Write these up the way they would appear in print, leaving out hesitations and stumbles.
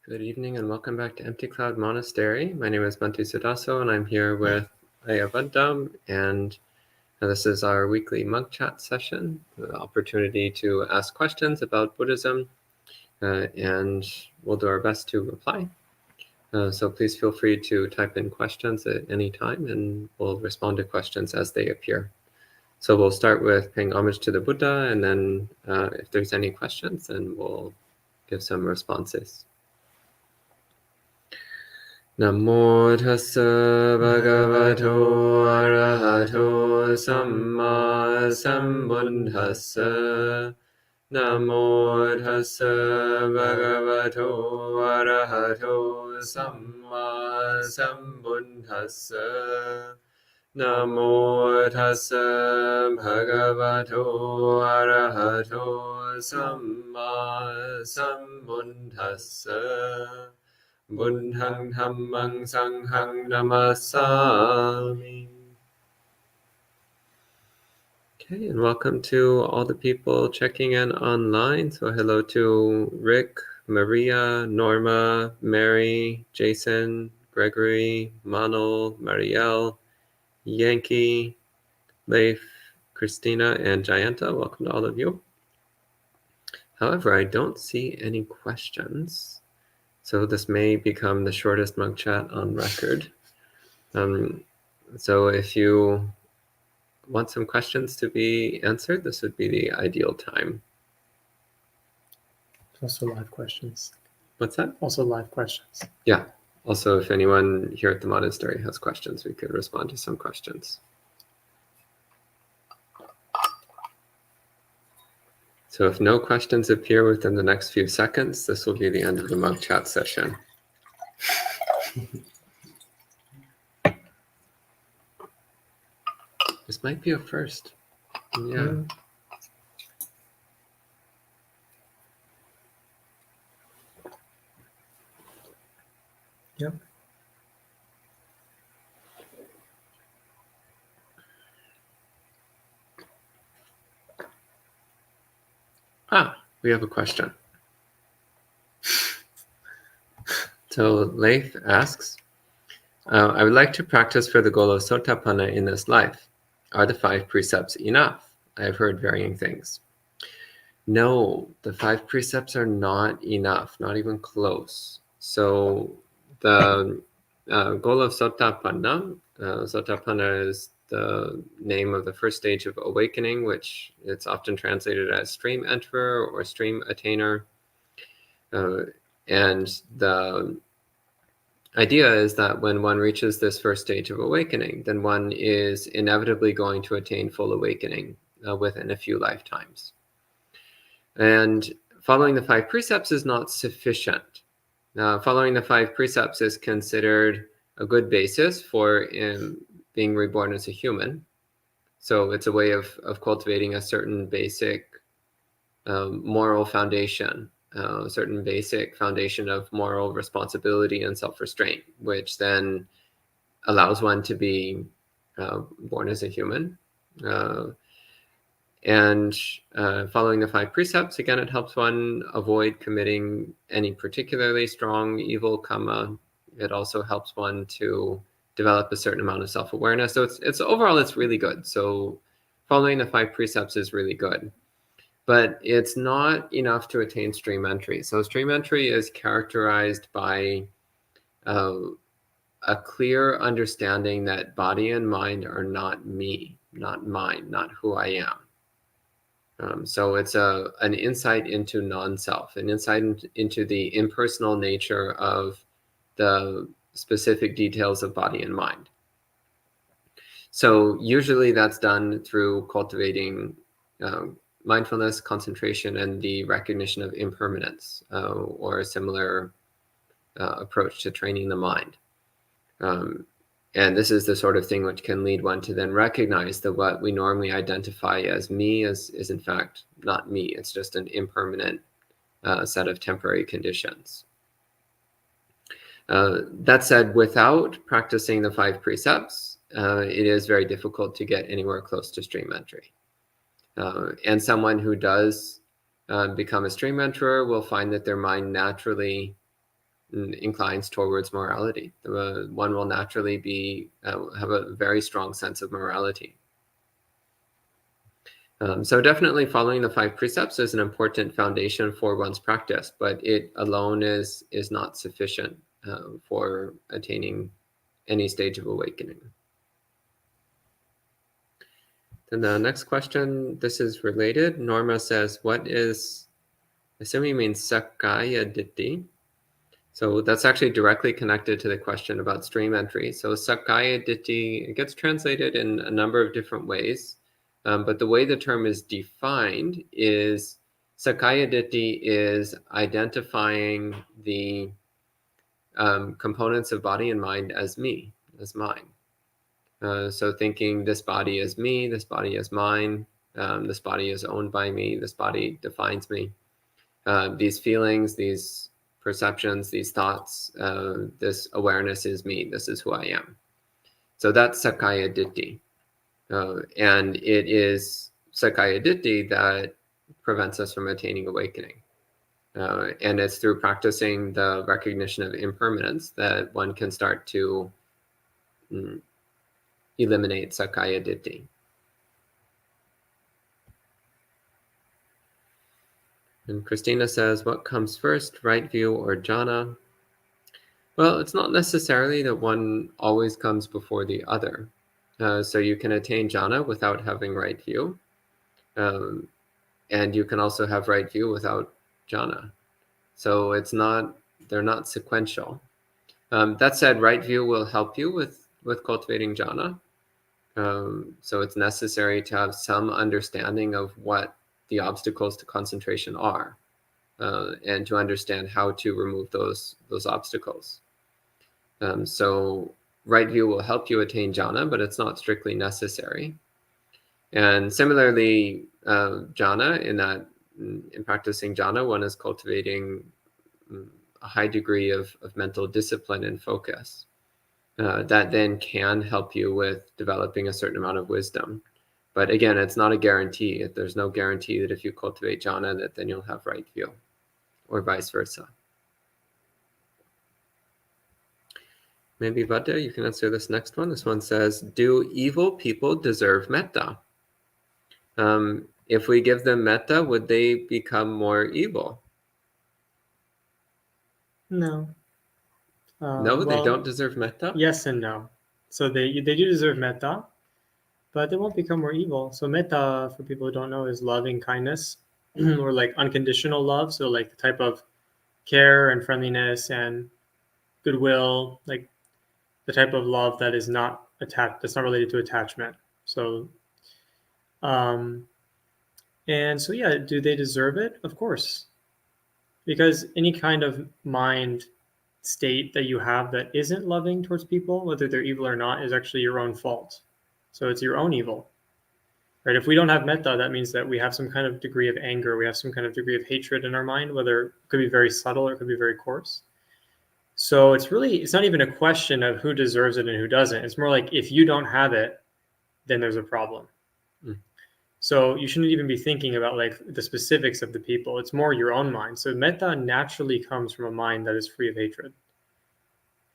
Good evening and welcome back to Empty Cloud Monastery. My name is Bantu Sudaso and I'm here with Ayavadam, and this is our weekly monk chat session, the opportunity to ask questions about Buddhism, and we'll do our best to reply. So please feel free to type in questions at any time and we'll respond to questions as they appear. So we'll start with paying homage to the Buddha, and then if there's any questions, then we'll give some responses. Namo tassa bhagavato arahato samma sambuddhassa. Namo tassa bhagavato arahato samma sambuddhassa. Namo tassa bhagavato arahato samma sambuddhassa. Buddhang dhammang sanghang namasami. Okay, and welcome to all the people checking in online. So hello to Rick, Maria, Norma, Mary, Jason, Gregory, Manol, Marielle, Yankee, Leif, Christina, and Jayanta. Welcome to all of you. However, I don't see any questions. So this may become the shortest monk chat on record. So if you want some questions to be answered, this would be the ideal time. Also live questions. What's that? Also live questions. Yeah. Also, if anyone here at the monastery has questions, we could respond to some questions. So if no questions appear within the next few seconds, this will be the end of the monk chat session. This might be a first. Yeah. Yep. We have a question. So Leif asks, I would like to practice for the goal of Sotapanna in this life. Are the 5 precepts enough? I have heard varying things. No, the 5 precepts are not enough, not even close. So the goal of Sotapanna, Sotapanna is the name of the first stage of awakening, which it's often translated as stream enterer or stream attainer. And the idea is that when one reaches this first stage of awakening, then one is inevitably going to attain full awakening within a few lifetimes. And following the 5 precepts is not sufficient. Following the 5 precepts is considered a good basis for being reborn as a human. So it's a way of cultivating a certain basic moral foundation, a certain basic foundation of moral responsibility and self-restraint, which then allows one to be born as a human. And following the 5 precepts, again, it helps one avoid committing any particularly strong evil karma. It also helps one to develop a certain amount of self-awareness. So it's overall, it's really good. So following the 5 precepts is really good. But it's not enough to attain stream entry. So stream entry is characterized by a clear understanding that body and mind are not me, not mine, not who I am. So it's an insight into non-self, an insight into the impersonal nature of the specific details of body and mind. So usually that's done through cultivating mindfulness, concentration, and the recognition of impermanence, or a similar approach to training the mind. And this is the sort of thing which can lead one to then recognize that what we normally identify as me is in fact not me. It's just an impermanent set of temporary conditions. That said, without practicing the 5 precepts, it is very difficult to get anywhere close to stream entry. And someone who does become a stream enterer will find that their mind naturally inclines towards morality. One will naturally be have a very strong sense of morality. So definitely following the 5 precepts is an important foundation for one's practice, but it alone is not sufficient for attaining any stage of awakening. Then the next question, this is related. Norma says, what is, assuming you mean Sakaya ditthi. So that's actually directly connected to the question about stream entry. So Sakaya ditthi, it gets translated in a number of different ways. But the way the term is defined is Sakaya ditthi is identifying the components of body and mind as me, as mine. So thinking this body is me, this body is mine, this body is owned by me, this body defines me. These feelings, these perceptions, these thoughts, this awareness is me, this is who I am. So that's Sakaya ditthi. And it is Sakaya ditthi that prevents us from attaining awakening. And it's through practicing the recognition of impermanence that one can start to eliminate Sakaya ditthi. And Christina says, what comes first, right view or jhana? Well, it's not necessarily that one always comes before the other. So you can attain jhana without having right view. And you can also have right view without jhana. So they're not sequential. That said, right view will help you with cultivating jhana. So it's necessary to have some understanding of what the obstacles to concentration are, and to understand how to remove those obstacles. So right view will help you attain jhana, but it's not strictly necessary. And similarly, jhana, in practicing jhana, one is cultivating a high degree of mental discipline and focus. That then can help you with developing a certain amount of wisdom. But again, it's not a guarantee. There's no guarantee that if you cultivate jhana, that then you'll have right view, or vice versa. Maybe Vada, you can answer this next one. This one says, do evil people deserve metta? If we give them metta, would they become more evil? No. No, they don't deserve metta? Yes and no. So they do deserve metta, but they won't become more evil. So metta, for people who don't know, is loving kindness or like unconditional love. So like the type of care and friendliness and goodwill, like the type of love that is not attached, that's not related to attachment. So, and so, yeah, do they deserve it? Of course. Because any kind of mind state that you have that isn't loving towards people, whether they're evil or not, is actually your own fault. So it's your own evil. Right? If we don't have metta, that means that we have some kind of degree of anger, we have some kind of degree of hatred in our mind, whether it could be very subtle or it could be very coarse. So it's not even a question of who deserves it and who doesn't. It's more like if you don't have it, then there's a problem. So you shouldn't even be thinking about like the specifics of the people. It's more your own mind. So metta naturally comes from a mind that is free of hatred.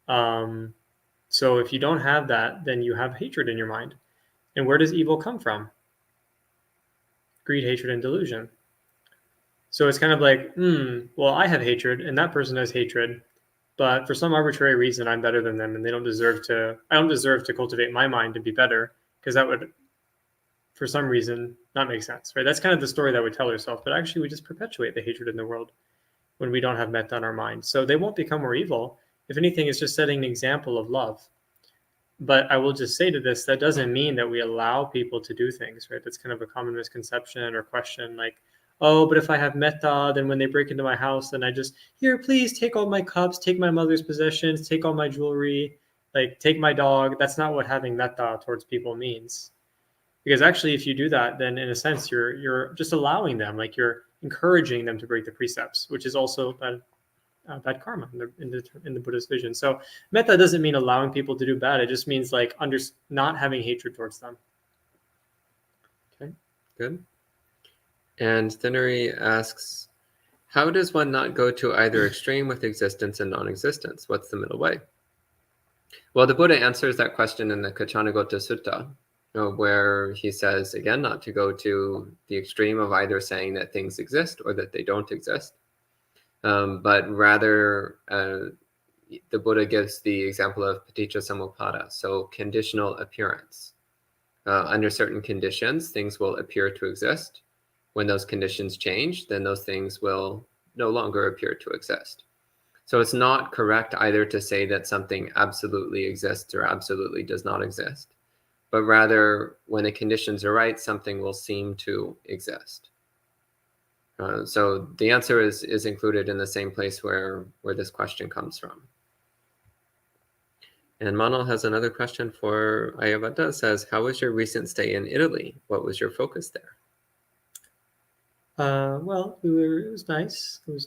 So if you don't have that, then you have hatred in your mind. And where does evil come from? Greed, hatred, and delusion. So it's kind of like, well, I have hatred and that person has hatred, but for some arbitrary reason, I'm better than them and I don't deserve to cultivate my mind to be better, because that would, for some reason, not make sense, right? That's kind of the story that we tell ourselves, but actually we just perpetuate the hatred in the world when we don't have metta in our mind. So they won't become more evil. If anything, it's just setting an example of love. But I will just say to this, that doesn't mean that we allow people to do things, right? That's kind of a common misconception or question, like, oh, but if I have metta, then when they break into my house, then I just, here, please take all my cups, take my mother's possessions, take all my jewelry, like take my dog. That's not what having metta towards people means. Because actually, if you do that, then in a sense, you're just allowing them, like you're encouraging them to break the precepts, which is also bad karma in the Buddhist vision. So metta doesn't mean allowing people to do bad. It just means like not having hatred towards them. Okay, good. And Thinnery asks, How does one not go to either extreme with existence and non-existence? What's the middle way? Well, the Buddha answers that question in the Kachanagota Sutta, where he says, again, not to go to the extreme of either saying that things exist or that they don't exist, but rather the Buddha gives the example of paticca samuppada, so conditional appearance. Under certain conditions, things will appear to exist. When those conditions change, then those things will no longer appear to exist. So it's not correct either to say that something absolutely exists or absolutely does not exist, but rather when the conditions are right, something will seem to exist. So the answer is included in the same place where this question comes from. And Manal has another question for Ayavata. It says, how was your recent stay in Italy? What was your focus there? Well, it was nice. It was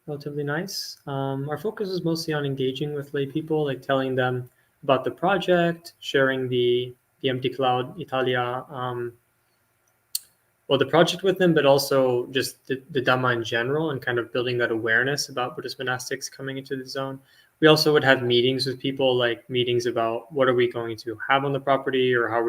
relatively nice. Our focus was mostly on engaging with lay people, like telling them about the project, sharing the Empty Cloud Italia, the project with them, but also just the Dhamma in general, and kind of building that awareness about Buddhist monastics coming into the zone. We also would have meetings with people, like meetings about what are we going to have on the property, or how are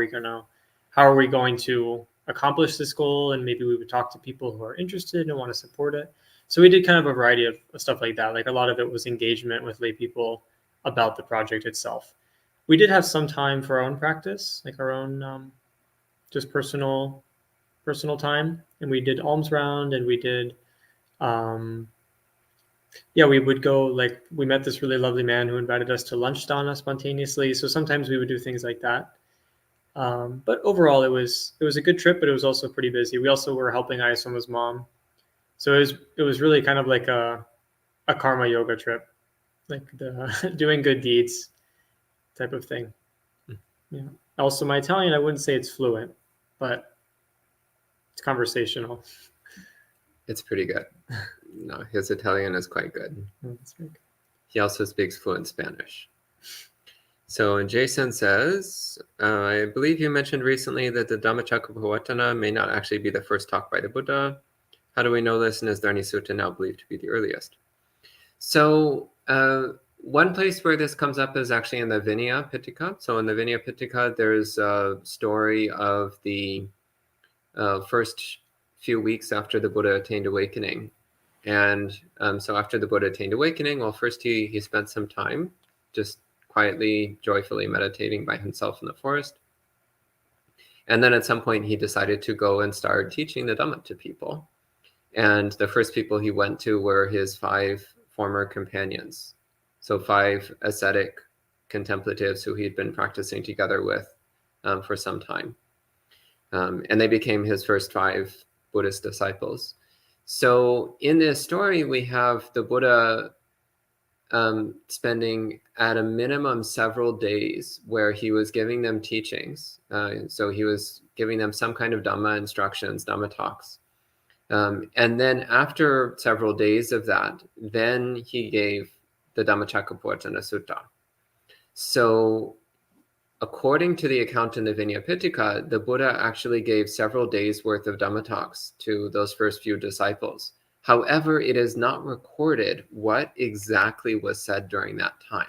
we going to accomplish this goal, and maybe we would talk to people who are interested and want to support it. So we did kind of a variety of stuff like that. Like a lot of it was engagement with lay people about the project itself. We did have some time for our own practice, like our own just personal time, and we did alms round, and we did we would go, like we met this really lovely man who invited us to lunch dana spontaneously, so sometimes we would do things like that. But overall it was a good trip, but it was also pretty busy. We also were helping Ayasoma's mom, so it was really kind of like a karma yoga trip, like the doing good deeds type of thing. Yeah. Also, my Italian, I wouldn't say it's fluent, but it's conversational. It's pretty good. No, his Italian is quite good. Oh, that's very good. He also speaks fluent Spanish. So Jason says, I believe you mentioned recently that the Dhammacakkappavattana may not actually be the first talk by the Buddha. How do we know this, and is there any sutta now believed to be the earliest? So one place where this comes up is actually in the Vinaya Pitaka. So in the Vinaya Pitaka, there's a story of the first few weeks after the Buddha attained awakening. And so after the Buddha attained awakening, well, first he spent some time just quietly, joyfully meditating by himself in the forest. And then at some point he decided to go and start teaching the Dhamma to people. And the first people he went to were his 5 former companions. So 5 ascetic contemplatives who he'd been practicing together with for some time. And they became his first 5 Buddhist disciples. So in this story, we have the Buddha spending at a minimum several days where he was giving them teachings. So he was giving them some kind of Dhamma instructions, Dhamma talks. And then after several days of that, then he gave the Dhammacakkappavattana Sutta. So according to the account in the Vinaya Pitaka, the Buddha actually gave several days worth of Dhamma talks to those first few disciples. However, it is not recorded what exactly was said during that time.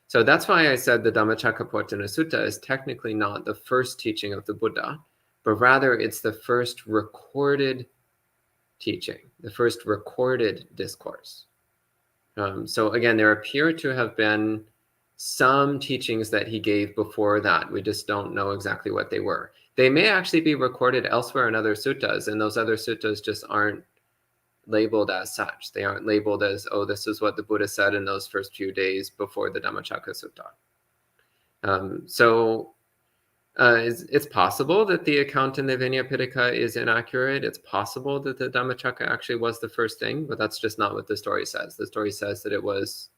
So that's why I said the Dhammacakkappavattana Sutta is technically not the first teaching of the Buddha, but rather it's the first recorded teaching, the first recorded discourse. So again, there appear to have been some teachings that he gave before that. We just don't know exactly what they were. They may actually be recorded elsewhere in other suttas, and those other suttas just aren't labeled as such. They aren't labeled as, oh, this is what the Buddha said in those first few days before the Dhammacakka Sutta. It's possible that the account in the Vinaya Pitaka is inaccurate. It's possible that the Dhammacakka actually was the first thing, but that's just not what the story says. The story says that it was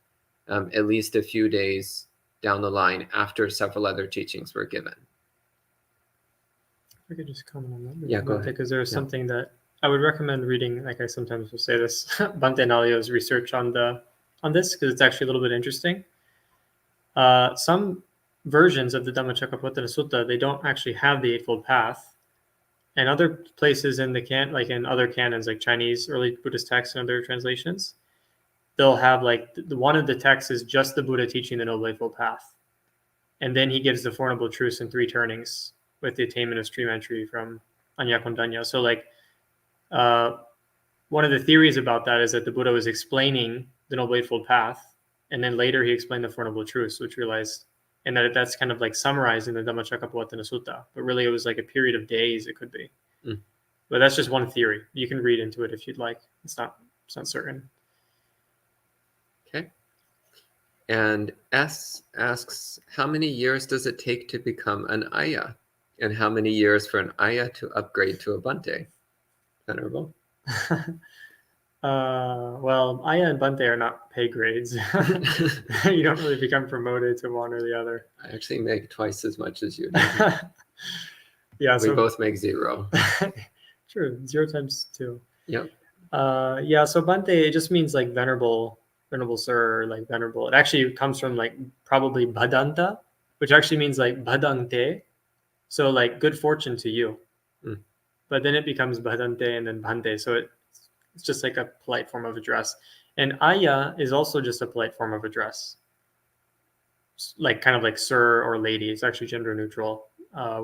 at least a few days down the line after several other teachings were given. I could just comment on that. Yeah, go ahead. Because there's something that I would recommend reading, like I sometimes will say this, Bhante Nalio's research on this, because it's actually a little bit interesting. Some versions of the Dhammacakkappavattana Sutta, they don't actually have the Eightfold Path. And other places in the like in other canons, like Chinese early Buddhist texts and other translations, they'll have like one of the texts is just the Buddha teaching the Noble Eightfold Path. And then he gives the Four Noble Truths in 3 turnings with the attainment of stream entry from Anya Kondanya. So like one of the theories about that is that the Buddha was explaining the Noble Eightfold Path, and then later he explained the Four Noble Truths, which realized, and that's kind of like summarized in the Dhammacakkappavattana Sutta. But really, it was like a period of days. It could be, but that's just one theory. You can read into it if you'd like. It's not certain. Okay. And S asks, how many years does it take to become an Ayya? And how many years for an Ayya to upgrade to a Bhante? Venerable. Well, Ayya and Bhante are not pay grades. You don't really become promoted to one or the other. I actually make twice as much as you do. Yeah, we both make 0. True, 0 times 2. Yep. Yeah, so Bhante, it just means like venerable sir, or like venerable. It actually comes from like probably Bhadanta, which actually means like Bhadante. So like good fortune to you. But then it becomes Bhadante and then Bhante. So it's just like a polite form of address. And Ayya is also just a polite form of address. Like kind of like sir or lady. It's actually gender neutral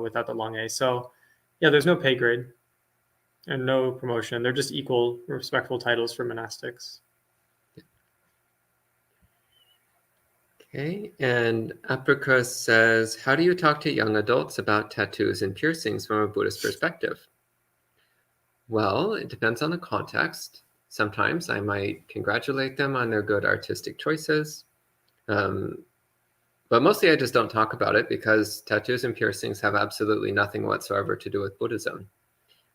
without the long A. So yeah, there's no pay grade and no promotion. They're just equal, respectful titles for monastics. Okay, and Aprika says, how do you talk to young adults about tattoos and piercings from a Buddhist perspective? Well, it depends on the context. Sometimes I might congratulate them on their good artistic choices. But mostly I just don't talk about it because tattoos and piercings have absolutely nothing whatsoever to do with Buddhism.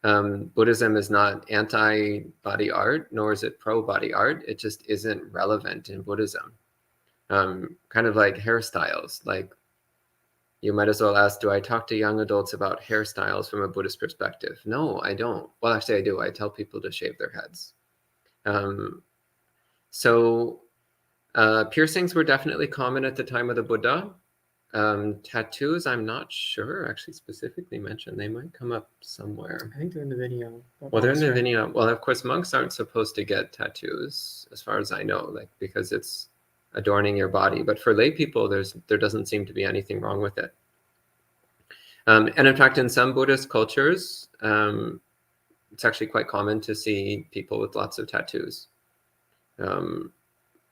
Buddhism is not anti-body art, nor is it pro-body art. It just isn't relevant in Buddhism. Kind of like hairstyles. Like, you might as well ask, do I talk to young adults about hairstyles from a Buddhist perspective? No, I don't. Well, actually I do. I tell people to shave their heads. Piercings were definitely common at the time of the Buddha. Tattoos, I'm not sure actually specifically mentioned. They might come up somewhere. I think they're in the Vinaya. Well, they're in the Vinaya. Well, of course, monks aren't supposed to get tattoos, as far as I know, like because it's adorning your body. But for lay people, there doesn't seem to be anything wrong with it. And in fact, in some Buddhist cultures, it's actually quite common to see people with lots of tattoos.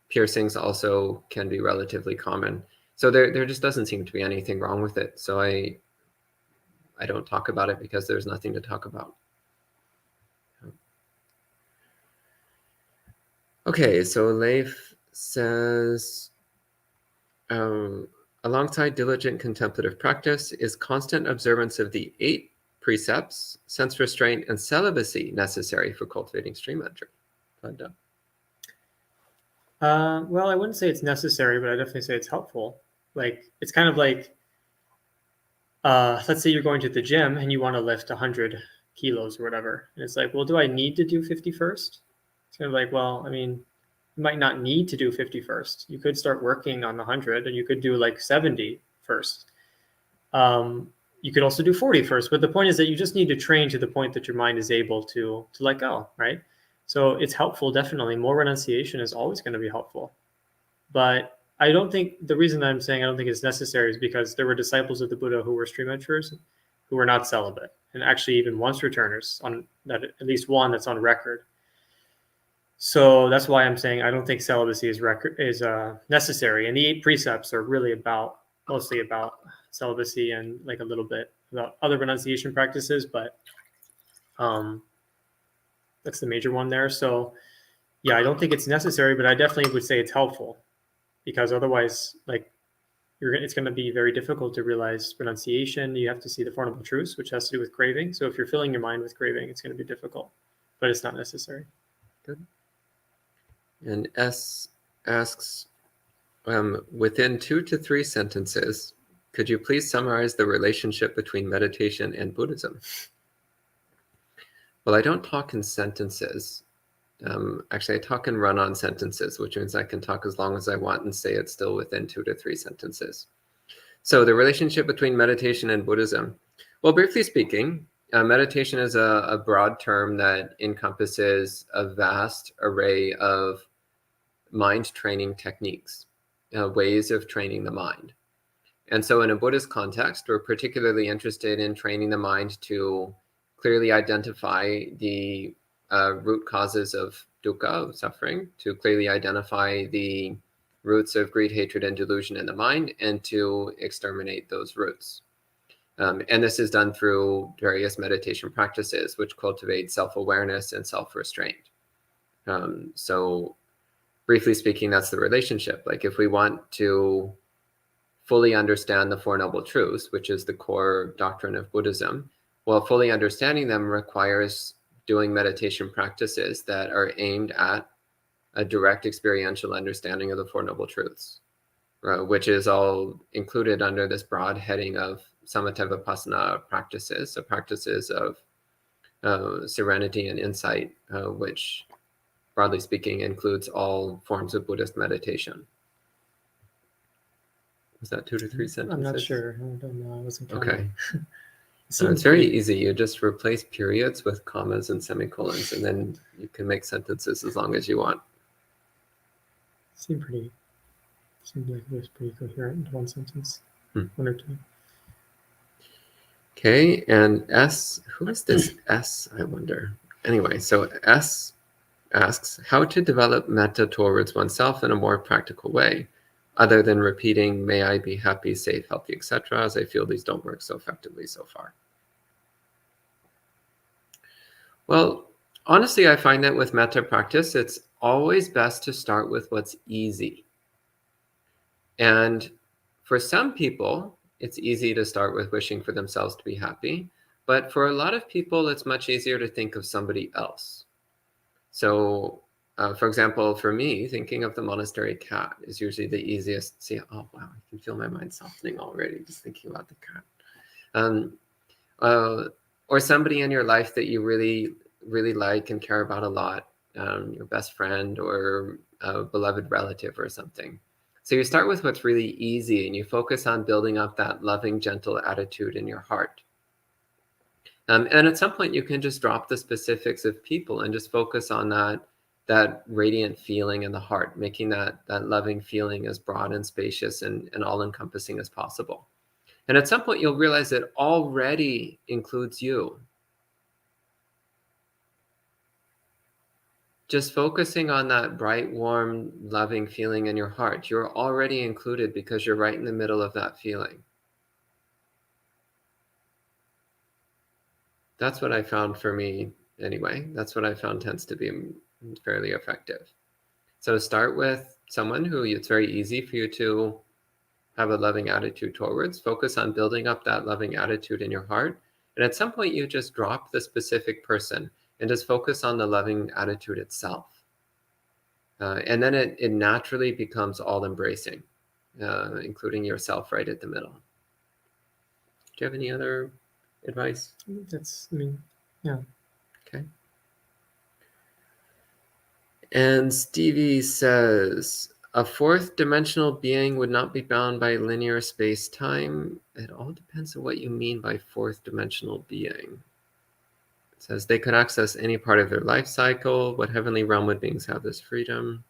Piercings also can be relatively common. So there just doesn't seem to be anything wrong with it. So I don't talk about it because there's nothing to talk about. Okay, so Leif says, alongside diligent contemplative practice, is constant observance of the 8 precepts, sense restraint, and celibacy necessary for cultivating stream entry? Well, I wouldn't say it's necessary, but I definitely say it's helpful. Like, it's kind of like, let's say you're going to the gym and you want to lift 100 kilos or whatever. And it's like, well, do I need to do 50 first? It's kind of like, well, I mean, you might not need to do 50 first. You could start working on the 100 and you could do like 70 first. You could also do 40 first. But the point is that you just need to train to the point that your mind is able to let go, right? So it's helpful, definitely. More renunciation is always going to be helpful. But I don't think, the reason I'm saying I don't think it's necessary is because there were disciples of the Buddha who were stream enterers who were not celibate, and actually even once returners, on that, at least one that's on record. So that's why I'm saying I don't think celibacy is necessary. And the 8 precepts are really mostly about celibacy and like a little bit about other renunciation practices, but that's the major one there. So yeah, I don't think it's necessary, but I definitely would say it's helpful, because otherwise, like, it's going to be very difficult to realize renunciation. You have to see the Four Noble Truths, which has to do with craving. So if you're filling your mind with craving, it's going to be difficult, but it's not necessary. Good. And S asks, within 2 to 3 sentences, could you please summarize the relationship between meditation and Buddhism? Well, I don't talk in sentences. Actually, I talk in run-on sentences, which means I can talk as long as I want and say it's still within 2 to 3 sentences. So the relationship between meditation and Buddhism. Well, briefly speaking, meditation is a broad term that encompasses a vast array of mind training techniques, ways of training the mind. And so in a Buddhist context, we're particularly interested in training the mind to clearly identify the root causes of dukkha, of suffering, to clearly identify the roots of greed, hatred, and delusion in the mind, and to exterminate those roots. And this is done through various meditation practices, which cultivate self-awareness and self-restraint. So briefly speaking, that's the relationship. Like if we want to fully understand the Four Noble Truths, which is the core doctrine of Buddhism, well, fully understanding them requires doing meditation practices that are aimed at a direct experiential understanding of the Four Noble Truths, which is all included under this broad heading of samatha vipassana practices, so practices of serenity and insight, which broadly speaking includes all forms of Buddhist meditation. Was that 2 to 3 sentences? I'm not sure. I don't know. I wasn't counting. Okay. It's very easy. You just replace periods with commas and semicolons, and then you can make sentences as long as you want. Seemed like it was pretty coherent in one sentence, one or two. Okay, and S, who is this S, I wonder? Anyway, so S asks, how to develop metta towards oneself in a more practical way, other than repeating, may I be happy, safe, healthy, etc., as I feel these don't work so effectively so far. Well, honestly, I find that with metta practice, it's always best to start with what's easy. And for some people, it's easy to start with wishing for themselves to be happy. But for a lot of people, it's much easier to think of somebody else. So, for example, for me, thinking of the monastery cat is usually the easiest. See, oh, wow, I can feel my mind softening already just thinking about the cat. Or somebody in your life that you really, really like and care about a lot, your best friend or a beloved relative or something. So you start with what's really easy and you focus on building up that loving, gentle attitude in your heart. And at some point you can just drop the specifics of people and just focus on that radiant feeling in the heart, making that loving feeling as broad and spacious and all-encompassing as possible. And at some point you'll realize it already includes you. Just focusing on that bright, warm, loving feeling in your heart, you're already included because you're right in the middle of that feeling. That's what I found for me anyway. That's what I found tends to be fairly effective. So start with someone who it's very easy for you to have a loving attitude towards. Focus on building up that loving attitude in your heart. And at some point you just drop the specific person and just focus on the loving attitude itself. And then it naturally becomes all-embracing, including yourself right at the middle. Do you have any other advice? Yeah. Okay. And Stevie says, a fourth dimensional being would not be bound by linear space-time. It all depends on what you mean by fourth dimensional being. It says they could access any part of their life cycle. What heavenly realmwood beings have this freedom?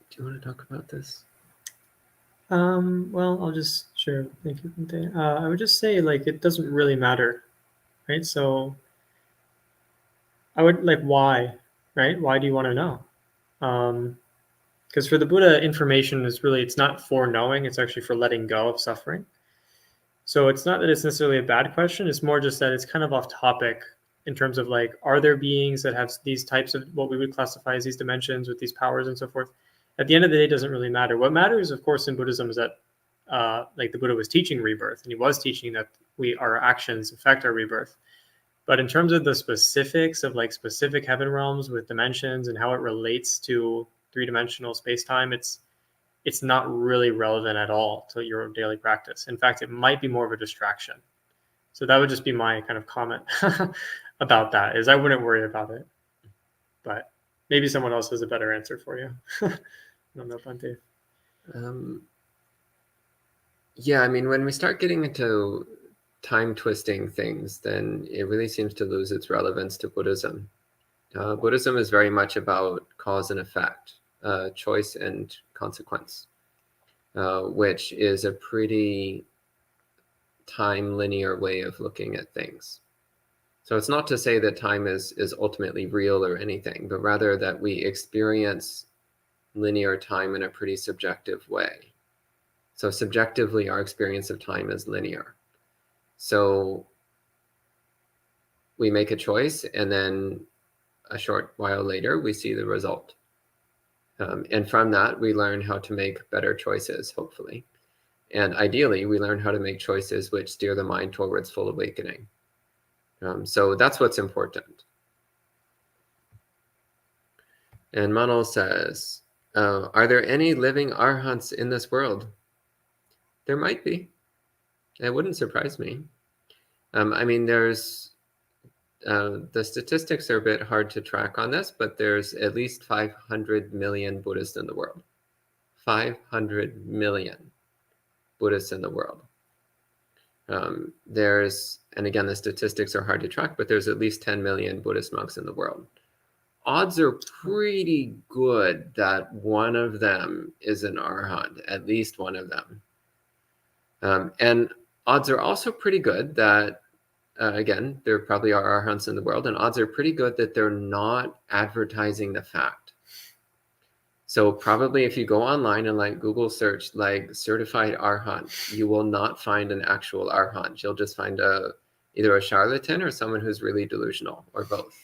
Do you want to talk about this? Well, I'll just share. Thank you, Bhante. I would just say, it doesn't really matter, right? So I would why, right? Why do you want to know? Because for the Buddha, information is really, it's not for knowing, it's actually for letting go of suffering. So it's not that it's necessarily a bad question, it's more just that it's kind of off topic in terms of are there beings that have these types of what we would classify as these dimensions with these powers and so forth. At the end of the day, it doesn't really matter. What matters, of course, in Buddhism is that the Buddha was teaching rebirth, and he was teaching that our actions affect our rebirth. But in terms of the specifics of specific heaven realms with dimensions and how it relates to three-dimensional space-time, it's not really relevant at all to your daily practice. In fact, it might be more of a distraction. So that would just be my kind of comment about that, is I wouldn't worry about it. But maybe someone else has a better answer for you. I don't know, Bhante. Yeah, I mean, when we start getting into time twisting things, then it really seems to lose its relevance to Buddhism. Buddhism is very much about cause and effect, choice and consequence, which is a pretty time linear way of looking at things. So it's not to say that time is ultimately real or anything, but rather that we experience linear time in a pretty subjective way. So subjectively, our experience of time is linear. So we make a choice, and then a short while later, we see the result. And from that, we learn how to make better choices, hopefully. And ideally, we learn how to make choices which steer the mind towards full awakening. So that's what's important. And Manal says, are there any living Arhats in this world? There might be. It wouldn't surprise me. I mean, there's the statistics are a bit hard to track on this, but there's at least 500 million Buddhists in the world. 500 million Buddhists in the world. And again, the statistics are hard to track, but there's at least 10 million Buddhist monks in the world. Odds are pretty good that one of them is an Arhat, at least one of them. And odds are also pretty good that again, there probably are Arhats in the world, and odds are pretty good that they're not advertising the fact. So probably if you go online and like Google search like certified Arhat, you will not find an actual Arhat. You'll just find either a charlatan or someone who's really delusional, or both.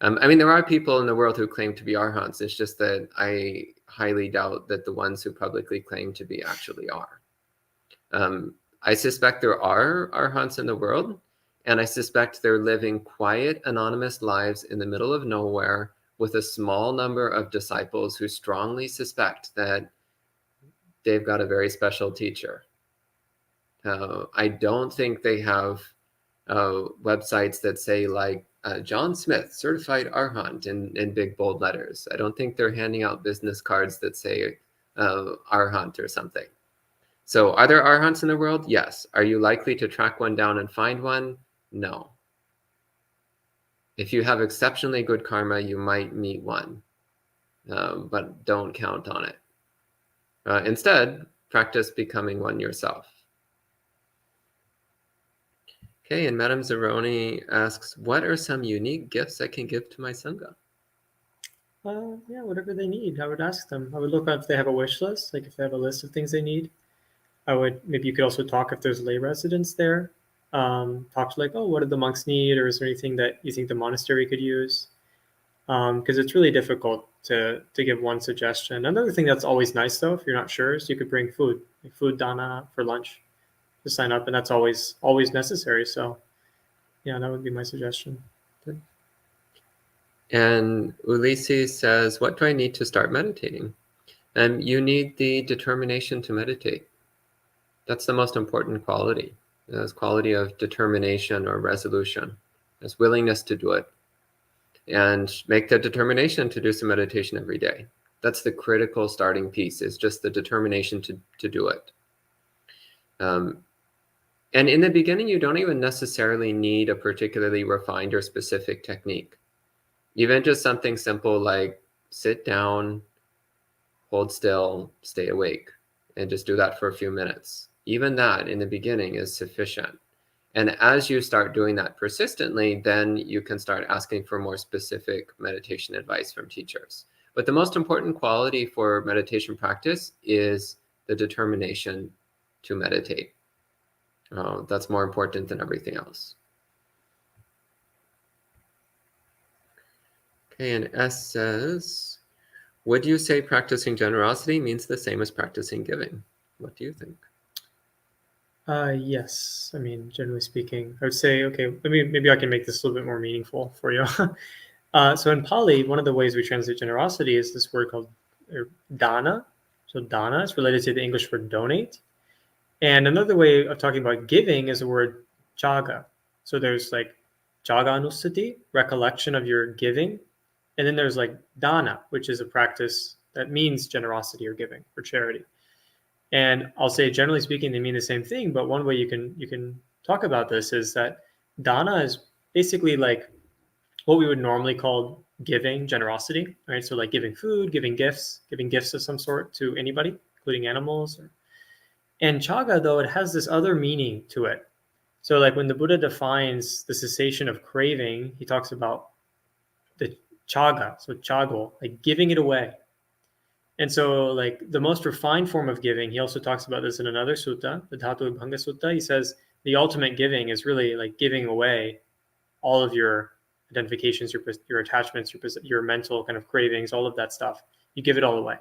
I mean, there are people in the world who claim to be Arhats. It's just that I highly doubt that the ones who publicly claim to be actually are. I suspect there are Arhats in the world, and I suspect they're living quiet, anonymous lives in the middle of nowhere with a small number of disciples who strongly suspect that they've got a very special teacher. I don't think they have websites that say like John Smith, certified Arhat in big bold letters. I don't think they're handing out business cards that say Arhat or something. So are there Arhats in the world? Yes. Are you likely to track one down and find one? No. If you have exceptionally good karma, you might meet one, but don't count on it. Instead, practice becoming one yourself. Okay, and Madame Zeroni asks, what are some unique gifts I can give to my Sangha? Yeah, whatever they need. I would ask them. I would look up if they have a wish list, like if they have a list of things they need. Maybe you could also talk if there's lay residents there. Talk to like, oh, what do the monks need? Or is there anything that you think the monastery could use? Because it's really difficult to give one suggestion. Another thing that's always nice though, if you're not sure, is you could bring food, like food dana for lunch to sign up. And that's always necessary. So yeah, that would be my suggestion. Good. And Ulysses says, what do I need to start meditating? You need the determination to meditate. That's the most important quality. This quality of determination or resolution. This willingness to do it. And make the determination to do some meditation every day. That's the critical starting piece, is just the determination to do it. And in the beginning, you don't even necessarily need a particularly refined or specific technique. Even just something simple like sit down, hold still, stay awake, and just do that for a few minutes. Even that in the beginning is sufficient. And as you start doing that persistently, then you can start asking for more specific meditation advice from teachers. But the most important quality for meditation practice is the determination to meditate. That's more important than everything else. Okay, and S says, would you say practicing generosity means the same as practicing giving? What do you think? Yes. I mean, generally speaking, I would say, okay, maybe I can make this a little bit more meaningful for you. So in Pali, one of the ways we translate generosity is this word called dana. So dana is related to the English word donate. And another way of talking about giving is the word jaga. So there's like jaga anusati, recollection of your giving. And then there's like dana, which is a practice that means generosity or giving or charity. And I'll say, generally speaking, they mean the same thing. But one way you can talk about this is that dana is basically like what we would normally call giving, generosity, right? So like giving food, giving gifts of some sort to anybody, including animals. And chaga, though, it has this other meaning to it. So like when the Buddha defines the cessation of craving, he talks about the chaga, so chago, like giving it away. And so like the most refined form of giving, he also talks about this in another sutta, the Dhatu Vibhanga Sutta. He says the ultimate giving is really like giving away all of your identifications, your attachments, your mental kind of cravings, all of that stuff. You give it all away.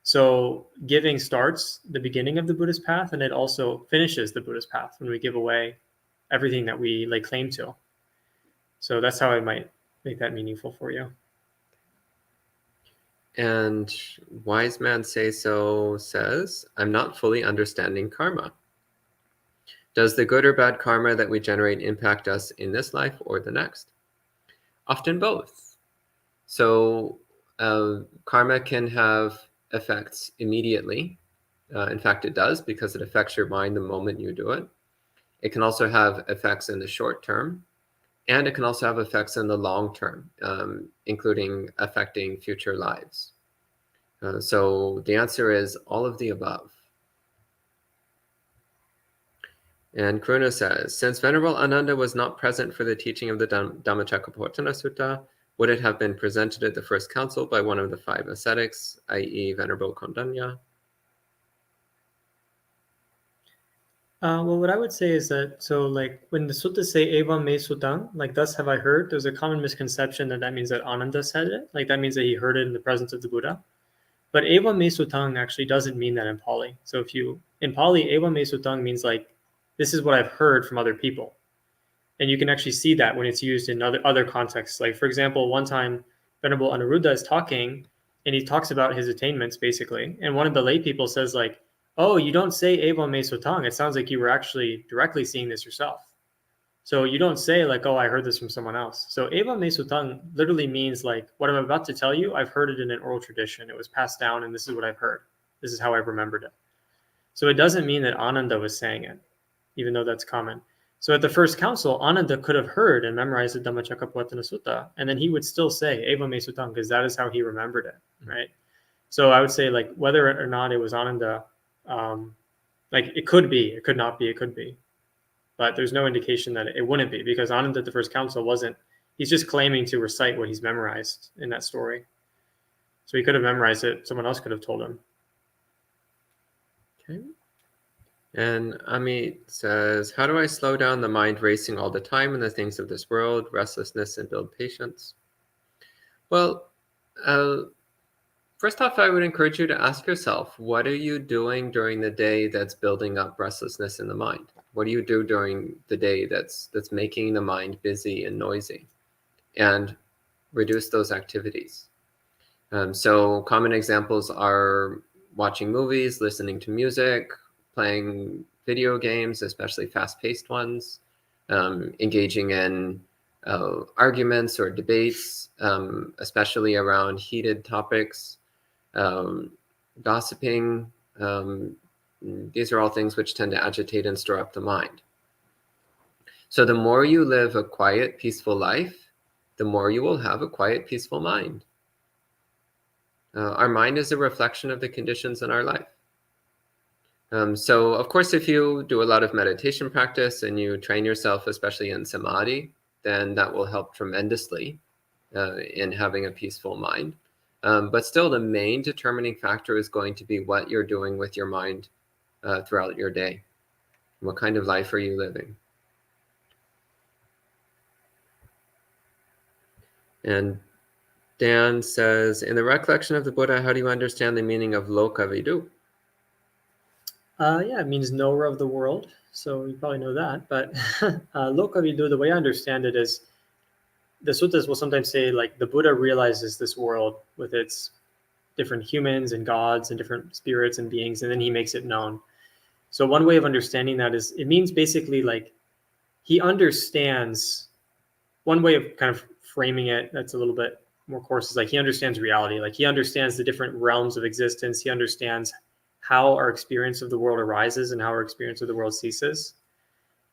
So giving starts the beginning of the Buddhist path, and it also finishes the Buddhist path when we give away everything that we lay claim to. So that's how I might make that meaningful for you. And Wise Man Say So says, I'm not fully understanding karma. Does the good or bad karma that we generate impact us in this life or the next? Often both. So karma can have effects immediately. In fact, it does, because it affects your mind the moment you do it. It can also have effects in the short term, and it can also have effects in the long term, including affecting future lives. So the answer is all of the above. And Karuna says, since Venerable Ananda was not present for the teaching of the Dhammacakkappavattana Sutta, would it have been presented at the first council by one of the 5 ascetics, i.e. Venerable Kondanya? Well, what I would say is that, so like when the suttas say evam me sutang, like thus have I heard, there's a common misconception that means that Ananda said it. Like that means that he heard it in the presence of the Buddha. But evam me sutang actually doesn't mean that in Pali. So in Pali, evam me sutang means like, this is what I've heard from other people. And you can actually see that when it's used in other contexts. Like, for example, one time Venerable Anuruddha is talking, and he talks about his attainments, basically. And one of the lay people says, like, oh, you don't say Evam Me Sotang. It sounds like you were actually directly seeing this yourself. So you don't say, like, oh, I heard this from someone else. So Evam Me Sotang literally means, like, what I'm about to tell you, I've heard it in an oral tradition. It was passed down, and this is what I've heard. This is how I've remembered it. So it doesn't mean that Ananda was saying it, even though that's common. So at the first council, Ananda could have heard and memorized the Dhammacakkappavattana Sutta, and then he would still say Eva Me Sutang, because that is how he remembered it, right? So I would say, like, whether or not it was Ananda, like it could be, it could not be, it could be, but there's no indication that it wouldn't be, because Ananda at the first council wasn't. He's just claiming to recite what he's memorized in that story. So he could have memorized it. Someone else could have told him. Okay. And Amit says, how do I slow down the mind racing all the time in the things of this world, restlessness, and build patience? Well, first off, I would encourage you to ask yourself, what are you doing during the day that's building up restlessness in the mind? What do you do during the day that's making the mind busy and noisy? And reduce those activities. So common examples are watching movies, listening to music, playing video games, especially fast-paced ones, engaging in arguments or debates, especially around heated topics, gossiping. These are all things which tend to agitate and stir up the mind. So the more you live a quiet, peaceful life, the more you will have a quiet, peaceful mind. Our mind is a reflection of the conditions in our life. So of course, if you do a lot of meditation practice and you train yourself, especially in samadhi, then that will help tremendously in having a peaceful mind. But still, the main determining factor is going to be what you're doing with your mind throughout your day. What kind of life are you living? And Dan says, in the recollection of the Buddha, how do you understand the meaning of Loka-vidu? Yeah, it means knower of the world. So you probably know that. But Loka-vidu, the way I understand it is, the suttas will sometimes say, like, the Buddha realizes this world with its different humans and gods and different spirits and beings, and then he makes it known. So one way of understanding that is, it means basically like he understands. One way of kind of framing it that's a little bit more coarse is like he understands reality. Like he understands the different realms of existence. He understands how our experience of the world arises and how our experience of the world ceases.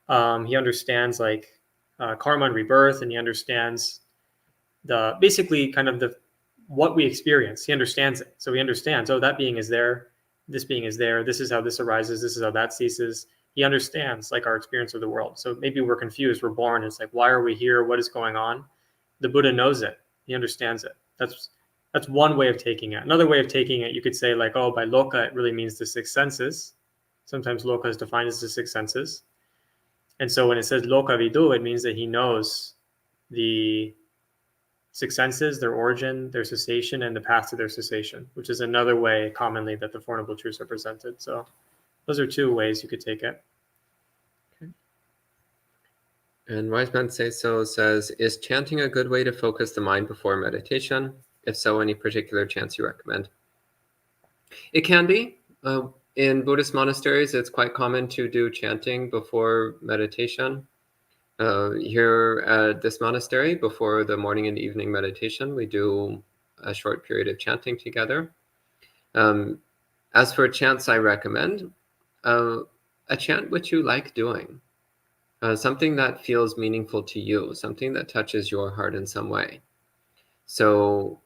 He understands like karma and rebirth, and he understands the basically kind of the what we experience. He understands it. So he understands, oh, that being is there, this being is there, this is how this arises, this is how that ceases. He understands like our experience of the world. So maybe we're confused, we're born, it's like, why are we here? What is going on? The Buddha knows it. He understands it. That's one way of taking it. Another way of taking it, you could say like, oh, by loka, it really means the six senses. Sometimes loka is defined as the six senses. And so when it says Loka-vidu, it means that he knows the six senses, their origin, their cessation, and the path to their cessation, which is another way commonly that the Four Noble Truths are presented. So those are two ways you could take it. Okay. And Wise Man Say So says, is chanting a good way to focus the mind before meditation? If so, any particular chants you recommend? It can be. In Buddhist monasteries, it's quite common to do chanting before meditation. Here at this monastery, before the morning and evening meditation, we do a short period of chanting together. As for chants I recommend, a chant which you like doing, something that feels meaningful to you, something that touches your heart in some way. So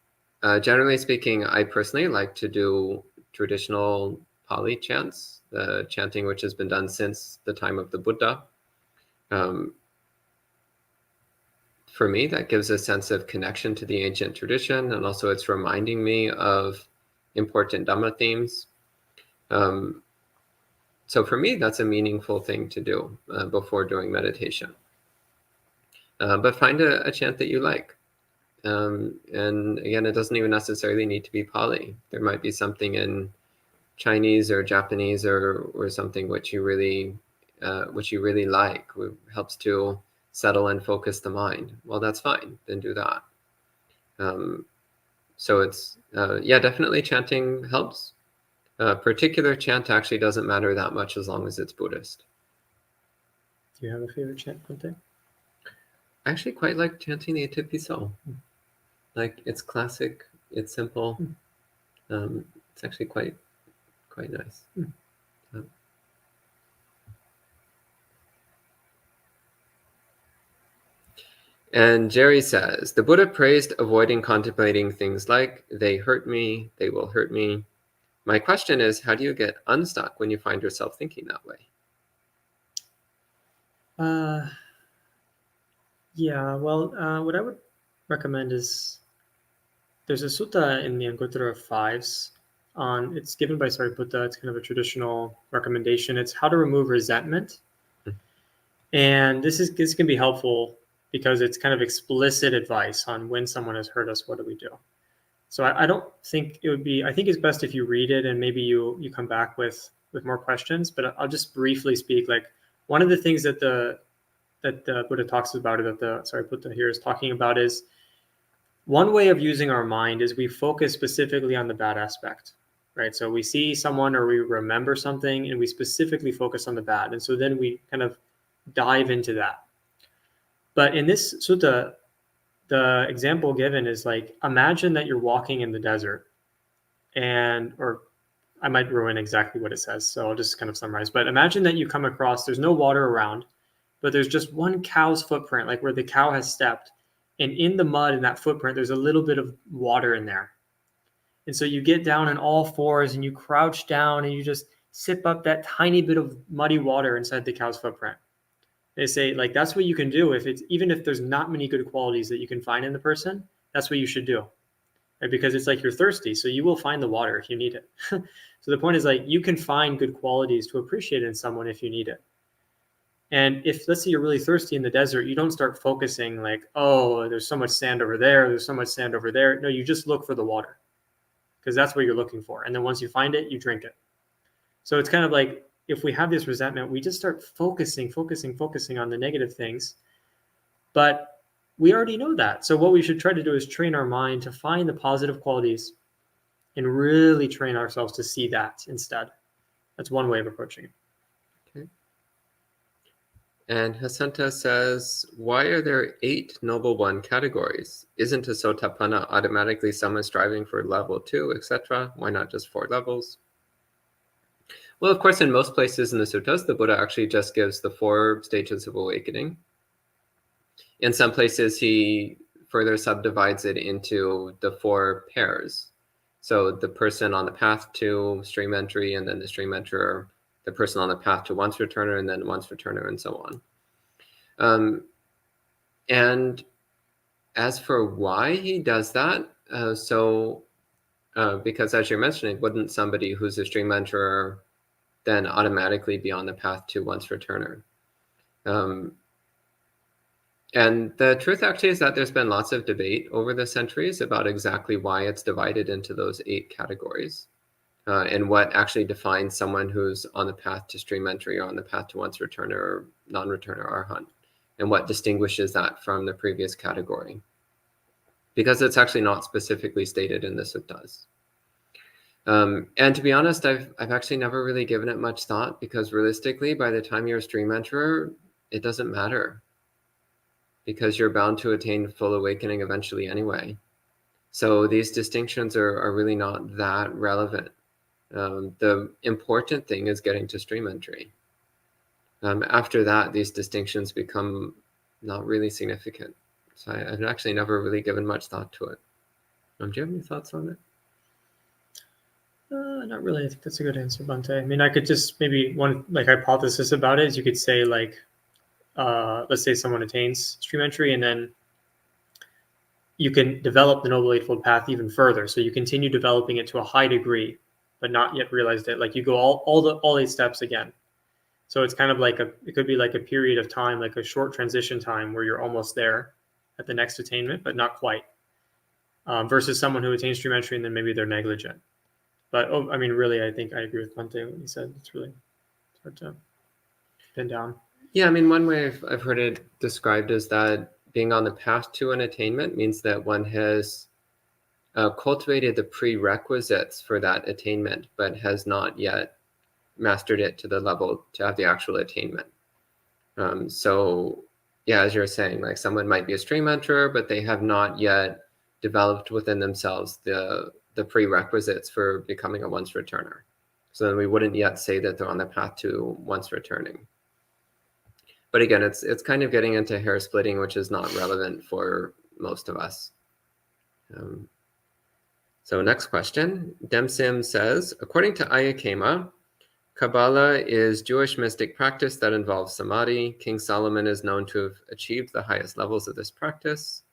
generally speaking, I personally like to do traditional Pali chants, the chanting which has been done since the time of the Buddha. For me, that gives a sense of connection to the ancient tradition, and also it's reminding me of important Dhamma themes. So for me, that's a meaningful thing to do before doing meditation. But find a chant that you like. And again, it doesn't even necessarily need to be Pali. There might be something in Chinese or Japanese or something which you really like, which helps to settle and focus the mind. Well, that's fine. Then do that. So it's definitely chanting helps. Particular chant actually doesn't matter that much as long as it's Buddhist. Do you have a favorite chant, Bhante? I actually quite like chanting the Itipiso. Like, it's classic, it's simple. It's actually quite nice. And Jerry says, the Buddha praised avoiding contemplating things like, they hurt me, they will hurt me. My question is, how do you get unstuck when you find yourself thinking that way? What I would recommend is there's a sutta in the Anguttara Fives it's given by Sariputta. It's kind of a traditional recommendation. It's how to remove resentment. And this can be helpful because it's kind of explicit advice on when someone has hurt us, what do we do? So I don't think it would be, I think it's best if you read it and maybe you come back with more questions, but I'll just briefly speak. Like, one of the things that the Buddha talks about, or that the Sariputta here is talking about, is one way of using our mind is we focus specifically on the bad aspect, right? So we see someone or we remember something and we specifically focus on the bad. And so then we kind of dive into that. But in this sutta, the example given is like, imagine that you're walking in the desert or I might ruin exactly what it says, so I'll just kind of summarize. But imagine that you come across, there's no water around, but there's just one cow's footprint, like where the cow has stepped. And in the mud in that footprint, there's a little bit of water in there. And so you get down on all fours and you crouch down and you just sip up that tiny bit of muddy water inside the cow's footprint. They say, like, that's what you can do even if there's not many good qualities that you can find in the person, that's what you should do. Right? Because it's like you're thirsty, so you will find the water if you need it. So the point is, like, you can find good qualities to appreciate in someone if you need it. And if, let's say, you're really thirsty in the desert, you don't start focusing like, oh, there's so much sand over there, there's so much sand over there. No, you just look for the water because that's what you're looking for. And then once you find it, you drink it. So it's kind of like, if we have this resentment, we just start focusing on the negative things. But we already know that. So what we should try to do is train our mind to find the positive qualities and really train ourselves to see that instead. That's one way of approaching it. Okay. And Hasanta says, why are there 8 Noble One categories? Isn't a Sotapanna automatically someone striving for level 2, etc.? Why not just 4 levels? Well, of course, in most places in the suttas, the Buddha actually just gives the 4 stages of awakening. In some places, he further subdivides it into the 4 pairs. So the person on the path to stream entry, and then the stream enterer, the person on the path to once returner, and then once returner, and so on. And as for why he does that, because as you're mentioning, wouldn't somebody who's a stream enterer then automatically be on the path to once returner? And the truth actually is that there's been lots of debate over the centuries about exactly why it's divided into those 8 categories, and what actually defines someone who's on the path to stream entry or on the path to once returner or non-returner arhat, and what distinguishes that from the previous category. Because it's actually not specifically stated in the suttas. And to be honest, I've actually never really given it much thought, because realistically, by the time you're a stream enterer, it doesn't matter, because you're bound to attain full awakening eventually anyway. So these distinctions are really not that relevant. The important thing is getting to stream entry. After that, these distinctions become not really significant. So I've actually never really given much thought to it. Do you have any thoughts on it? Not really. I think that's a good answer, Bante. I mean, I could just maybe one hypothesis about it is you could say let's say someone attains stream entry, and then you can develop the Noble Eightfold Path even further. So you continue developing it to a high degree, but not yet realized it. Like you go all 8 steps again. So it's kind of it could be like a period of time, like a short transition time where you're almost there at the next attainment, but not quite. Versus someone who attains stream entry and then maybe they're negligent. But I mean, really, I think I agree with Bante when he said it's really hard to pin down. Yeah, I mean, one way I've heard it described is that being on the path to an attainment means that one has cultivated the prerequisites for that attainment, but has not yet mastered it to the level to have the actual attainment. So yeah, as you're saying, like someone might be a stream enterer, but they have not yet developed within themselves the prerequisites for becoming a once returner. So then we wouldn't yet say that they're on the path to once returning. But again, it's kind of getting into hair splitting, which is not relevant for most of us. So next question, Demsim says, according to Ayakema, Kabbalah is Jewish mystic practice that involves samadhi. King Solomon is known to have achieved the highest levels of this practice.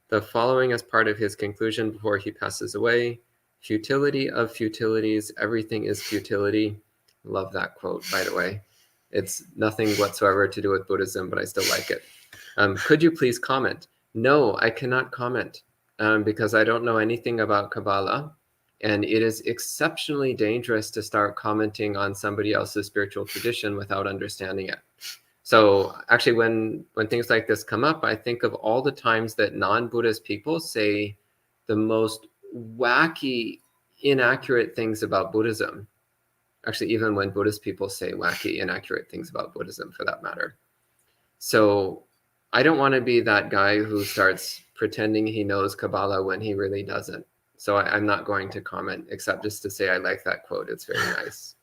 The following is part of his conclusion before he passes away. Futility of futilities, everything is futility. Love that quote, by the way. It's nothing whatsoever to do with Buddhism, but I still like it. Could you please comment? No, I cannot comment because I don't know anything about Kabbalah. And it is exceptionally dangerous to start commenting on somebody else's spiritual tradition without understanding it. So actually, when things like this come up, I think of all the times that non-Buddhist people say the most wacky, inaccurate things about Buddhism. Actually, even when Buddhist people say wacky, inaccurate things about Buddhism, for that matter. So I don't want to be that guy who starts pretending he knows Kabbalah when he really doesn't. So I'm not going to comment, except just to say I like that quote. It's very nice.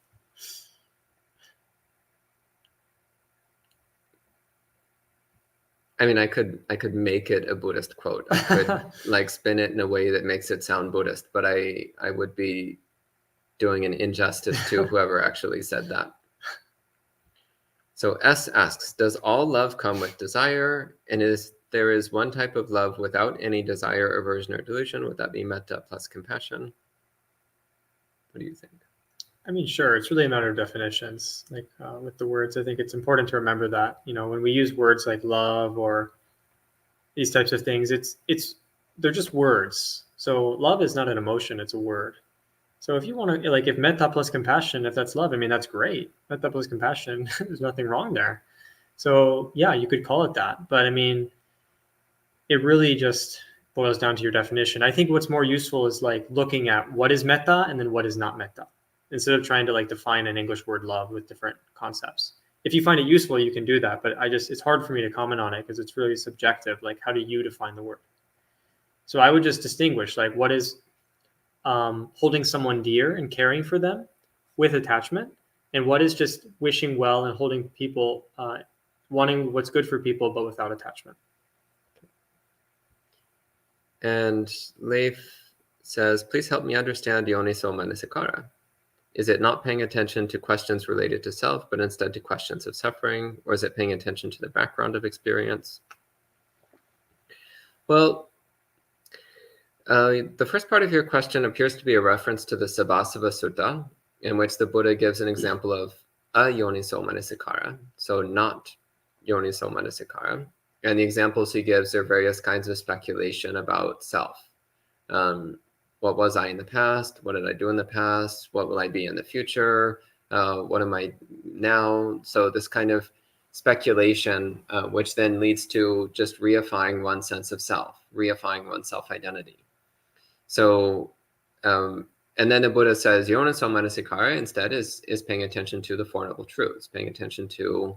I mean, I could make it a Buddhist quote. I could spin it in a way that makes it sound Buddhist, but I would be doing an injustice to whoever actually said that. So S asks, does all love come with desire? And there is one type of love without any desire, aversion, or delusion? Would that be metta plus compassion? What do you think? I mean, sure. It's really a matter of definitions. With the words, I think it's important to remember that, when we use words like love or these types of things, they're just words. So love is not an emotion; it's a word. So if you want to, if metta plus compassion, if that's love, I mean, that's great. Metta plus compassion, there's nothing wrong there. So yeah, you could call it that. But I mean, it really just boils down to your definition. I think what's more useful is looking at what is metta and then what is not metta, instead of trying to define an English word love with different concepts. If you find it useful, you can do that. But it's hard for me to comment on it because it's really subjective. How do you define the word? So I would just distinguish what is holding someone dear and caring for them with attachment And what is just wishing well and holding people, wanting what's good for people, but without attachment? And Leif says, please help me understand Yoniso Manasikara. Is it not paying attention to questions related to self, but instead to questions of suffering? Or is it paying attention to the background of experience? Well, the first part of your question appears to be a reference to the Sabbasava Sutta, in which the Buddha gives an example of a Yoniso Manasikara, so not Yoniso Manasikara. And the examples he gives are various kinds of speculation about self. What was I in the past? What did I do in the past? What will I be in the future? What am I now? So this kind of speculation, which then leads to just reifying one's sense of self, reifying one's self-identity. So, and then the Buddha says, Yoniso Manasikara instead is paying attention to the Four Noble Truths, paying attention to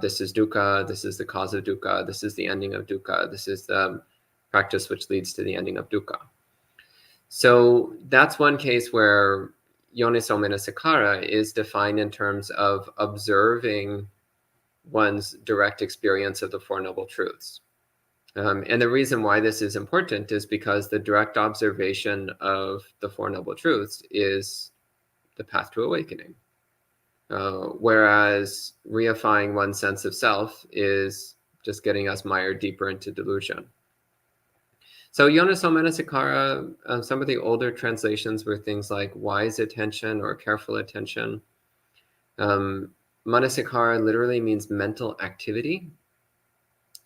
this is dukkha, this is the cause of dukkha, this is the ending of dukkha, this is the practice which leads to the ending of dukkha. So that's one case where Yoniso Manasikara is defined in terms of observing one's direct experience of the Four Noble Truths. And the reason why this is important is because the direct observation of the Four Noble Truths is the path to awakening. Whereas reifying one's sense of self is just getting us mired deeper into delusion. So Yoniso Manasikara, some of the older translations were things like wise attention or careful attention. Manasikara literally means mental activity.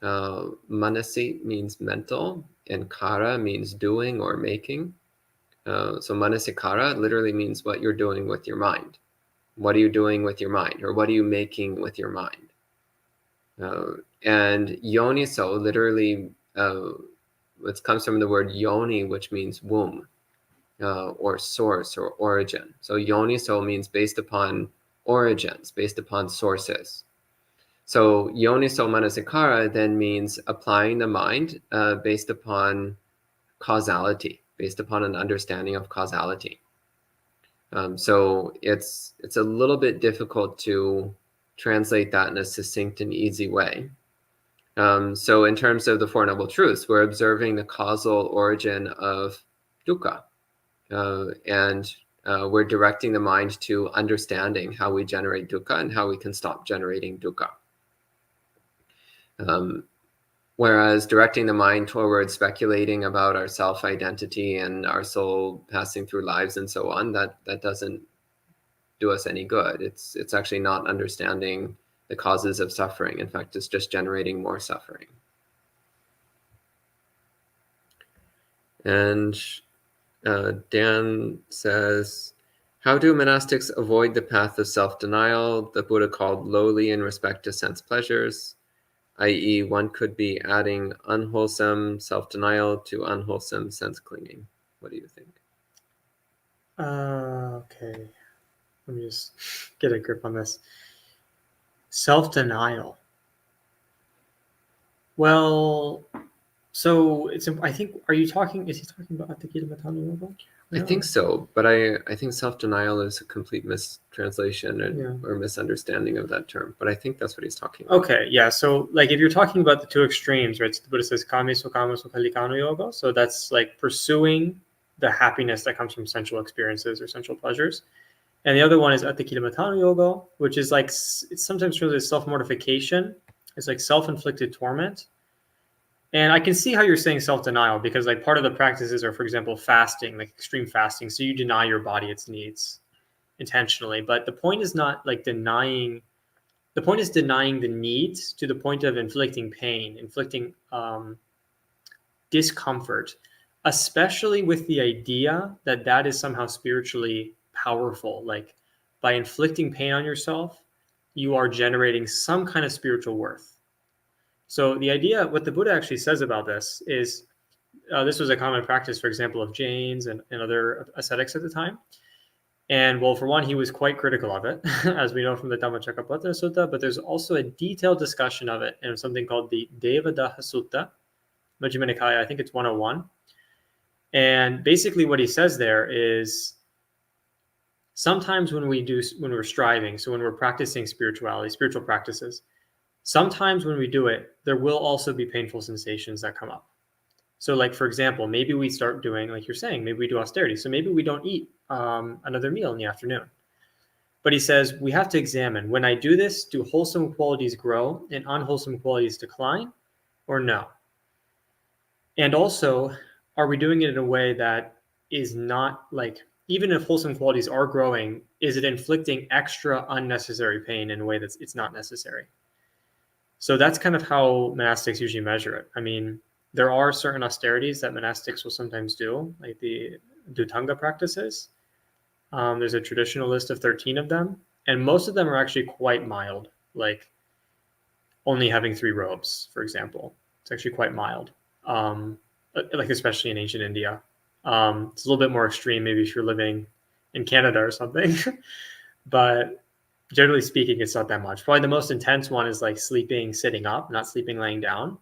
Manasi means mental, and kara means doing or making. So Manasikara literally means what you're doing with your mind. What are you doing with your mind? Or what are you making with your mind? And Yoniso literally, it comes from the word yoni, which means womb, or source or origin. So Yoniso means based upon origins, based upon sources. So Yoniso Manasikara then means applying the mind based upon causality, based upon an understanding of causality. So it's a little bit difficult to translate that in a succinct and easy way. So in terms of the Four Noble Truths, we're observing the causal origin of dukkha, and we're directing the mind to understanding how we generate dukkha and how we can stop generating dukkha. Whereas directing the mind towards speculating about our self-identity and our soul passing through lives and so on, that doesn't do us any good. It's actually not understanding the causes of suffering. In fact, it's just generating more suffering. And Dan says, how do monastics avoid the path of self-denial the Buddha called lowly in respect to sense pleasures? I.e., one could be adding unwholesome self-denial to unwholesome sense clinging. What do you think? Okay. Let me just get a grip on this. Self-denial. Well, so it's. I think. Are you talking? Is he talking about Atthakita Matana Yoga? I think so, but I think self-denial is a complete mistranslation or misunderstanding of that term. But I think that's what he's talking about. Okay, yeah. So, like, if you're talking about the two extremes, right? So the Buddha says kame sukama sukhalikano yoga. So that's like pursuing the happiness that comes from sensual experiences or sensual pleasures. And the other one is Atthakita Matana Yoga, which is like, it's sometimes translated as self-mortification. It's like self-inflicted torment. And I can see how you're saying self-denial, because like part of the practices are, for example, fasting, like extreme fasting. So you deny your body its needs intentionally. But the point is not like denying, the point is denying the needs to the point of inflicting pain, inflicting discomfort, especially with the idea that that is somehow spiritually powerful. Like by inflicting pain on yourself, you are generating some kind of spiritual worth. So the idea, what the Buddha actually says about this is, this was a common practice, for example, of Jains and other ascetics at the time. And well, for one, he was quite critical of it, as we know from the Dhammacakkappavattana Sutta, but there's also a detailed discussion of it in something called the Devadaha Sutta, Majjhima Nikaya, I think it's 101. And basically what he says there is, sometimes when we're striving, so when we're practicing spiritual practices, sometimes when we do it, there will also be painful sensations that come up. So like, for example, maybe we start doing, like you're saying, maybe we do austerity. So maybe we don't eat another meal in the afternoon. But he says, we have to examine, when I do this, do wholesome qualities grow and unwholesome qualities decline, or no? And also, are we doing it in a way that is not like, even if wholesome qualities are growing, is it inflicting extra unnecessary pain in a way that's it's not necessary? So that's kind of how monastics usually measure it. I mean, there are certain austerities that monastics will sometimes do, like the Dhutanga practices. There's a traditional list of 13 of them, and most of them are actually quite mild, like only having 3 robes, for example. It's actually quite mild, like especially in ancient India. It's a little bit more extreme, maybe if you're living in Canada or something, but generally speaking, it's not that much. Probably the most intense one is like sleeping sitting up, not sleeping laying down.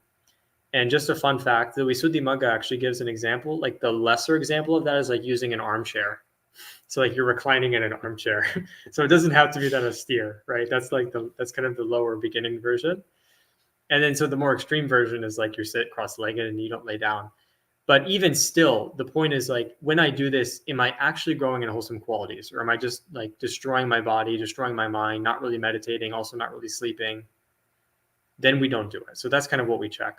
And just a fun fact, the Visuddhimagga actually gives an example. Like the lesser example of that is like using an armchair. So like you're reclining in an armchair. So it doesn't have to be that austere, right? That's kind of the lower beginning version. And then so the more extreme version is like you sit cross-legged and you don't lay down. But even still, the point is like, when I do this, am I actually growing in wholesome qualities, or am I just like destroying my body, destroying my mind, not really meditating, also not really sleeping? Then we don't do it. So that's kind of what we check.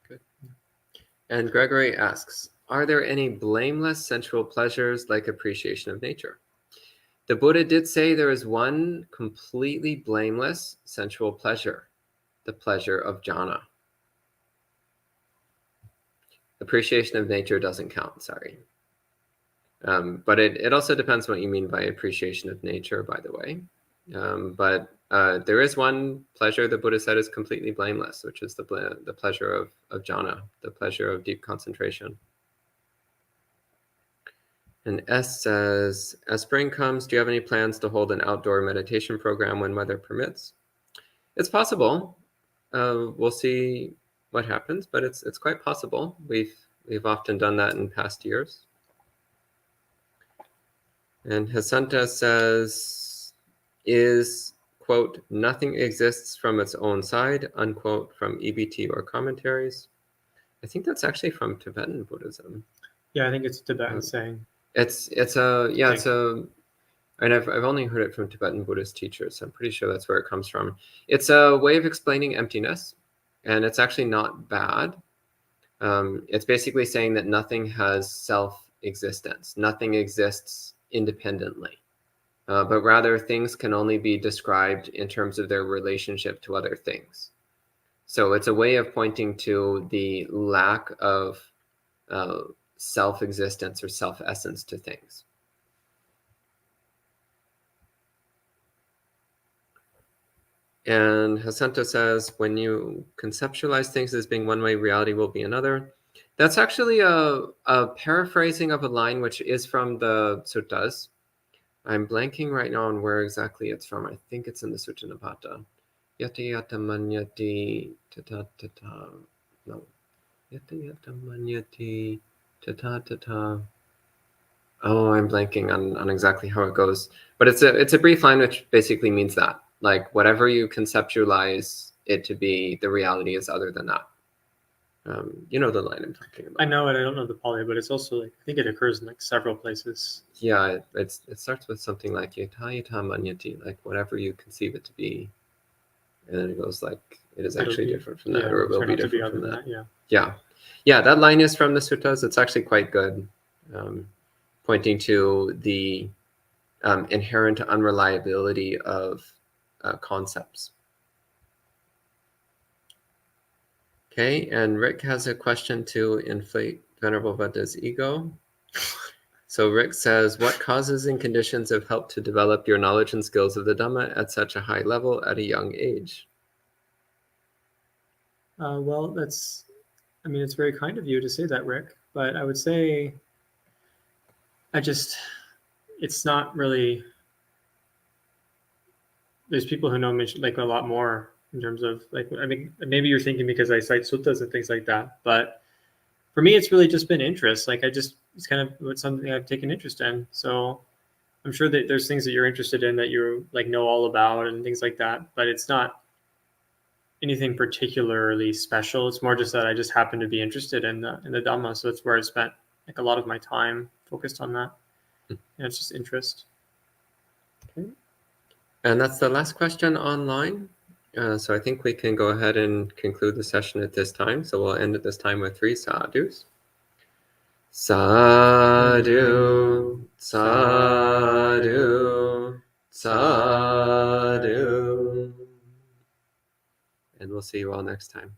Good. And Gregory asks, are there any blameless sensual pleasures like appreciation of nature? The Buddha did say there is one completely blameless sensual pleasure, the pleasure of jhana. Appreciation of nature doesn't count, sorry. But it also depends what you mean by appreciation of nature, by the way. But there is one pleasure the Buddha said is completely blameless, which is the pleasure of jhana, the pleasure of deep concentration. And S says, as spring comes, do you have any plans to hold an outdoor meditation program when weather permits? It's possible. We'll see what happens, but it's quite possible. We've often done that in past years. And Hasanta says, is, quote, nothing exists from its own side, unquote, from EBT or commentaries. I think that's actually from Tibetan Buddhism. Yeah, I think it's a Tibetan saying. And I've only heard it from Tibetan Buddhist teachers, so I'm pretty sure that's where it comes from. It's a way of explaining emptiness, and it's actually not bad. It's basically saying that nothing has self-existence. Nothing exists independently, but rather things can only be described in terms of their relationship to other things. So it's a way of pointing to the lack of self-existence or self-essence to things. And Hasanta says, when you conceptualize things as being one way, reality will be another. That's actually a paraphrasing of a line which is from the suttas. I'm blanking right now on where exactly it's from. I think it's in the Sutta Nipata. Yata yata manyati tata tata. No. Yata yata manyati tata tata. Oh, I'm blanking on exactly how it goes. But it's a brief line which basically means that. Like, whatever you conceptualize it to be, the reality is other than that. You know the line I'm talking about. I know it. I don't know the Pali, but it's also like, I think it occurs in like several places. Yeah, it starts with something like yata yata manyati, like whatever you conceive it to be. And then it goes like, it is actually different from that, or it will be different from that. Yeah, that line is from the suttas. It's actually quite good, pointing to the inherent unreliability of concepts. Okay, and Rick has a question to inflate Venerable Buddha's ego. So Rick says, what causes and conditions have helped to develop your knowledge and skills of the Dhamma at such a high level at a young age? Well, it's very kind of you to say that, Rick, but I would say it's not really, there's people who know me like a lot more in terms of like, I mean, maybe you're thinking because I cite suttas and things like that, but for me, it's really just been interest. Like it's kind of something I've taken interest in. So I'm sure that there's things that you're interested in that you like know all about and things like that, but it's not anything particularly special. It's more just that I just happen to be interested in the Dhamma, so it's where I spent like a lot of my time focused on that. And it's just interest. Okay. And that's the last question online. So I think we can go ahead and conclude the session at this time. So we'll end at this time with 3 sadhus. Sadhu, sadhu, sadhu. And we'll see you all next time.